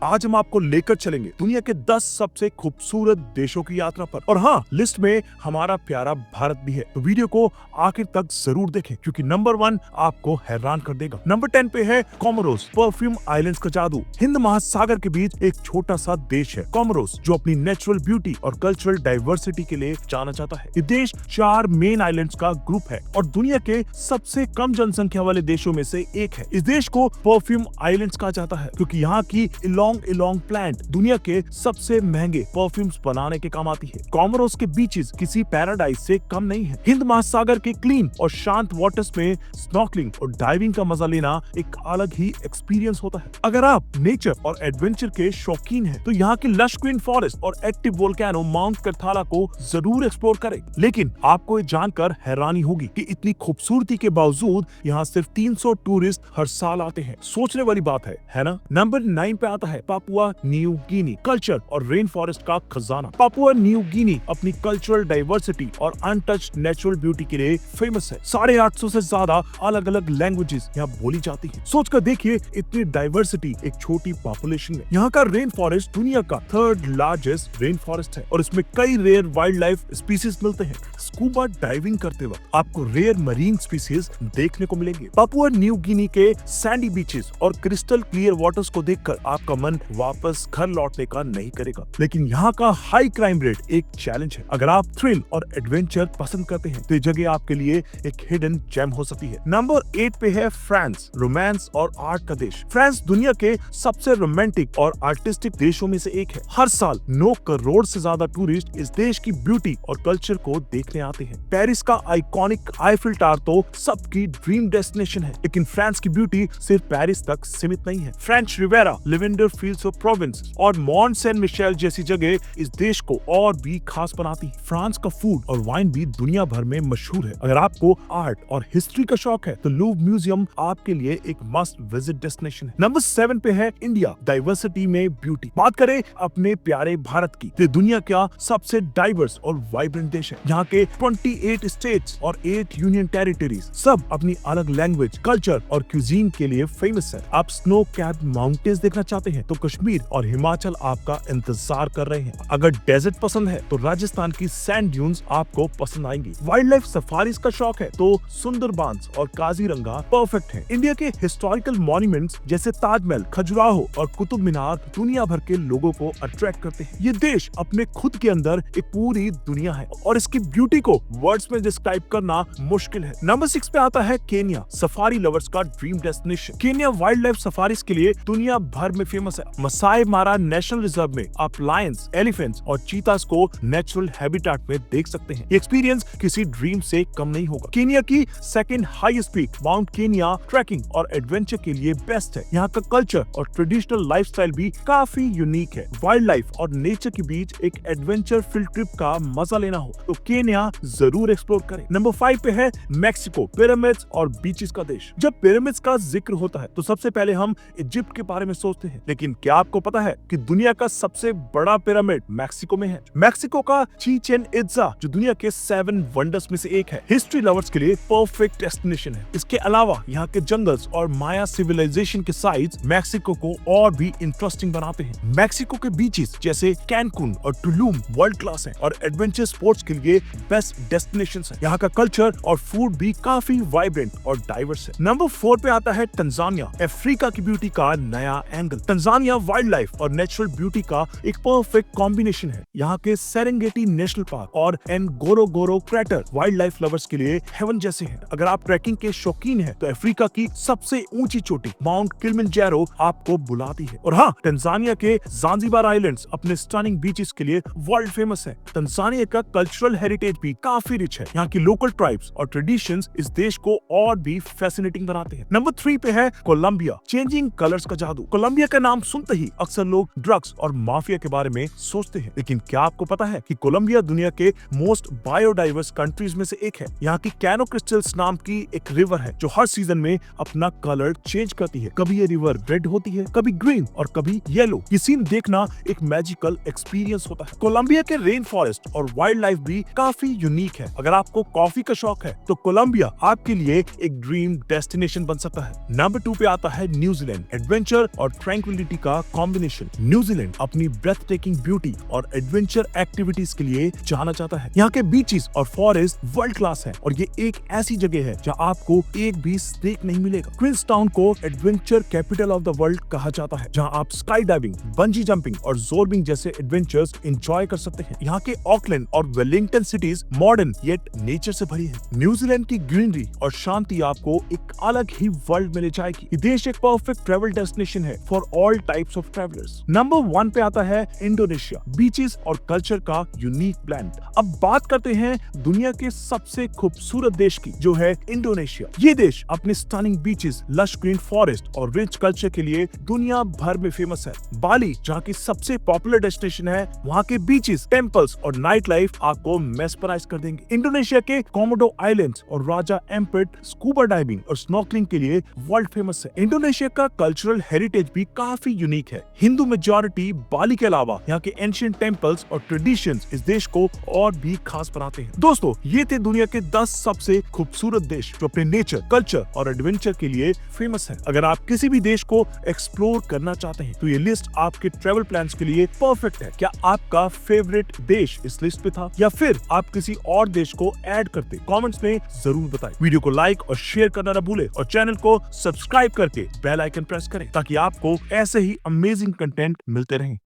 आज हम आपको लेकर चलेंगे दुनिया के 10 सबसे खूबसूरत देशों की यात्रा पर। और हाँ, लिस्ट में हमारा प्यारा भारत भी है, तो वीडियो को आखिर तक जरूर देखें क्योंकि नंबर 1 आपको हैरान कर देगा। नंबर 10 पे है कोमोरोस, परफ्यूम आइलैंड्स का जादू। हिंद महासागर के बीच एक छोटा सा देश है कोमोरोस, जो अपनी नेचुरल ब्यूटी और कल्चरल डाइवर्सिटी के लिए जाना जाता है। ये देश 4 मेन आइलैंड्स का ग्रुप है और दुनिया के सबसे कम जनसंख्या वाले देशों में से एक है। इस देश को परफ्यूम आइलैंड्स कहा जाता है क्योंकि यहाँ की इलोंग प्लांट दुनिया के सबसे महंगे परफ्यूम्स बनाने के काम आती है। कोमोरोस के बीचेस किसी पैराडाइज से कम नहीं है। हिंद महासागर के क्लीन और शांत वाटर्स में स्नॉर्कलिंग और डाइविंग का मजा लेना एक अलग ही एक्सपीरियंस होता है। अगर आप नेचर और एडवेंचर के शौकीन हैं, तो यहाँ की लश ग्रीन फॉरेस्ट और एक्टिव वोल्केनो माउंट करथाला को जरूर एक्सप्लोर करें। लेकिन आपको ये जानकर हैरानी होगी कि इतनी खूबसूरती के बावजूद यहाँ सिर्फ 300 टूरिस्ट हर साल आते हैं। सोचने वाली बात है ना? नंबर 9 पे आता है पापुआ न्यू गिनी, कल्चर और रेन फॉरेस्ट का खजाना। पापुआ न्यू गिनी अपनी कल्चरल डाइवर्सिटी और अनटच्ड नेचुरल ब्यूटी के लिए फेमस है। 850 से ज्यादा अलग अलग लैंग्वेजेस यहाँ बोली जाती है। सोचकर देखिए, इतनी डाइवर्सिटी एक छोटी पॉपुलेशन में। यहाँ का रेन फॉरेस्ट दुनिया का 3rd लार्जेस्ट रेन फॉरेस्ट है और इसमें कई रेयर वाइल्ड लाइफ स्पीसीज मिलते हैं। स्कूबा डाइविंग करते वक्त आपको रेयर मरीन स्पीसीज देखने को मिलेंगे। पापुआ न्यू गिनी के सैंडी बीचेस और क्रिस्टल क्लियर वाटर्स को देखकर आपका मन वापस घर लौटने का नहीं करेगा। लेकिन यहाँ का हाई क्राइम रेट एक चैलेंज है। अगर आप थ्रिल और एडवेंचर पसंद करते हैं तो ये जगह आपके लिए एक हिडन जेम हो सकती है। नंबर 8 पे है फ्रांस, रोमांस और आर्ट का देश। फ्रांस दुनिया के सबसे रोमांटिक और आर्टिस्टिक देशों में से एक है। हर साल 9 करोड़ से ज्यादा टूरिस्ट इस देश की ब्यूटी और कल्चर को देखने आते हैं। पेरिस का आइकॉनिक आईफिल टावर तो सबकी ड्रीम डेस्टिनेशन है, लेकिन फ्रांस की ब्यूटी सिर्फ पेरिस तक सीमित नहीं है। French Riviera, lavender fields of Provence और मॉन्ट सेंट मिशेल जैसी जगह इस देश को और भी खास बनाती है। फ्रांस का फूड और वाइन भी दुनिया भर में मशहूर है। अगर आपको आर्ट और हिस्ट्री का शौक है तो लूव्र म्यूजियम आपके लिए एक मस्ट विजिट डेस्टिनेशन है। नंबर 7 पे है इंडिया, डाइवर्सिटी में ब्यूटी। बात करें अपने प्यारे भारत की, तो दुनिया का सबसे डाइवर्स और वाइब्रेंट देश है। यहाँ के 28 स्टेट्स और 8 यूनियन टेरिटरीज सब अपनी अलग लैंग्वेज, कल्चर और क्यूजीन के लिए फेमस है। आप स्नो कैप्ड माउंटेन्स देखना चाहते हैं तो कश्मीर और हिमाचल आपका इंतजार कर रहे हैं। अगर डेजर्ट पसंद है तो राजस्थान की सैंड ड्यून्स आपको पसंद आएंगी। वाइल्ड लाइफ सफारीज का शौक है तो सुंदरबांस और काजीरंगा परफेक्ट है। इंडिया के हिस्टोरिकल मॉन्यूमेंट्स जैसे ताजमहल, खजुराहो और कुतुब मीनार दुनिया भर के लोगों को अट्रैक्ट करते हैं। ये देश अपने खुद के अंदर एक पूरी दुनिया है और इसकी ब्यूटी को वर्ड्स में डिस्क्राइब करना मुश्किल है। नंबर 6 पे आता है केन्या, सफारी लवर्स का dream destination. Kenya wild life safaris के लिए दुनिया भर में फेमस है। मसाई मारा नेशनल रिजर्व में आप लायंस, एलिफेंट्स और चीतास को नेचुरल हैबिटेट में देख सकते हैं। ये एक्सपीरियंस किसी ड्रीम से कम नहीं होगा। केन्या की 2nd highest peak Mount Kenya trekking और एडवेंचर के लिए बेस्ट है। यहाँ का कल्चर और ट्रेडिशनल लाइफस्टाइल भी काफी यूनिक है। वाइल्ड लाइफ और नेचर के बीच एक एडवेंचर फील्ड ट्रिप का मजा लेना हो तो केन्या जरूर एक्सप्लोर करें। नंबर 5 पे है मैक्सिको, पिरामिड्स और बीचेस का देश। जब पिरामिड्स का जिक्र होता है तो सबसे पहले हम इजिप्ट के बारे में सोचते हैं, लेकिन क्या आपको पता है कि दुनिया का सबसे बड़ा पिरामिड मैक्सिको में है? मैक्सिको का चिचेन इट्जा जो दुनिया के 7 वंडर्स में से एक है, हिस्ट्री लवर्स के लिए परफेक्ट डेस्टिनेशन है। इसके अलावा यहाँ के जंगल्स और माया सिविलाइजेशन के साइट्स मैक्सिको को और भी इंटरेस्टिंग बनाते हैं। मैक्सिको के बीचेस जैसे कैनकुन और टुलुम वर्ल्ड क्लास है और एडवेंचर स्पोर्ट्स के लिए बेस्ट डेस्टिनेशंस है। यहाँ का कल्चर और फूड भी काफी वाइब्रेंट और डाइवर्स है। नंबर 4 पे आता है तंजानिया, अफ्रीका की ब्यूटी का नया एंगल। तंजानिया वाइल्ड लाइफ और नेचुरल ब्यूटी का एक परफेक्ट कॉम्बिनेशन है। यहाँ के सेरेंगेटी नेशनल पार्क और एनगोरोंगोरो क्रेटर वाइल्ड लाइफ लवर्स के लिए हेवन जैसे हैं। अगर आप ट्रैकिंग के शौकीन हैं तो अफ्रीका की सबसे ऊंची चोटी माउंट किलिमंजारो आपको बुलाती है। और हाँ, तंजानिया के ज़ांज़ीबार आइलैंड्स अपने स्टनिंग बीचेस के लिए वर्ल्ड फेमस है। तंजानिया का कल्चरल हेरिटेज भी काफी रिच है। यहाँ की लोकल ट्राइब्स और ट्रेडिशंस इस देश को और भी फैसिनेटिंग बनाते हैं। नंबर 3 पे है कोलंबिया, चेंजिंग कलर्स का जादू। कोलंबिया का नाम सुनते ही अक्सर लोग ड्रग्स और माफिया के बारे में सोचते हैं, लेकिन क्या आपको पता है कि कोलंबिया दुनिया के मोस्ट बायोडाइवर्स कंट्रीज में से एक है। यहाँ की कैनो क्रिस्टल्स नाम की एक रिवर है जो हर सीजन में अपना कलर चेंज करती है। कभी ये रिवर रेड होती है, कभी ग्रीन और कभी येलो। ये सीन देखना एक मैजिकल एक्सपीरियंस होता है। कोलंबिया के रेन फॉरेस्ट और वाइल्ड लाइफ भी काफी यूनिक है। अगर आपको कॉफी का शौक है तो कोलंबिया आपके लिए एक ड्रीम डेस्टिनेशन बन सकता है। नंबर 2 पे आता है न्यूजीलैंड, एडवेंचर और ट्रैंक्विलिटी ब्यूटी का कॉम्बिनेशन। न्यूजीलैंड अपनी ब्रेथ टेकिंग ब्यूटी और एडवेंचर एक्टिविटीज के लिए जाना जाता है। यहाँ के बीचेस और फॉरेस्ट वर्ल्ड क्लास है और ये एक ऐसी जगह है जहाँ आपको एक भी स्नेक नहीं मिलेगा। क्वींसटाउन को adventure capital of the world कहा जाता है, जहाँ आप स्काई डाइविंग, बंजी जंपिंग और जोर्बिंग जैसे एडवेंचर्स एंजॉय कर सकते हैं। यहाँ के ऑकलैंड और Wellington cities modern yet nature से भरी है। न्यूजीलैंड की ग्रीनरी और शांति आपको एक अलग ही वर्ल्ड में ले जाएगी। ये देश एक परफेक्ट ट्रैवल डेस्टिनेशन है for all types of travellers. Number 1 पे आता है इंडोनेशिया, बीचेस और कल्चर का यूनिक ब्लेंड। अब बात करते हैं दुनिया के सबसे खूबसूरत देश की, जो है इंडोनेशिया। ये देश अपने stunning beaches, lush green forest और रिच कल्चर के लिए दुनिया भर में फेमस है। बाली जहाँ की सबसे पॉपुलर डेस्टिनेशन है, वहाँ के बीचेस, टेम्पल्स और नाइट लाइफ आपको मेस्पराइज कर देंगे। इंडोनेशिया के कोमोडो आइलैंड्स और राजा एम्पेट स्कूबा डाइविंग और स्नॉर्कलिंग के लिए वर्ल्ड फेमस है। इंडोनेशिया का कल्चरल हेरिटेज भी काफी यूनिक है। हिंदू मेजॉरिटी बाली के अलावा यहाँ के एंशिएंट टेम्पल्स और ट्रेडिशंस इस देश को और भी खास बनाते हैं। दोस्तों, ये थे दुनिया के 10 सबसे खूबसूरत देश जो अपने नेचर, कल्चर और एडवेंचर के लिए फेमस है। अगर आप किसी भी देश को एक्सप्लोर करना चाहते हैं तो ये लिस्ट आपके ट्रैवल प्लान्स के लिए परफेक्ट है। क्या आपका फेवरेट देश इस लिस्ट पे था या फिर आप किसी और देश को ऐड करते? कमेंट्स में जरूर बताएं। वीडियो को लाइक और शेयर करना ना भूलें और चैनल को सब्सक्राइब करके बेल आइकन प्रेस करें ताकि आपको ऐसे ही अमेजिंग कंटेंट मिलते रहें।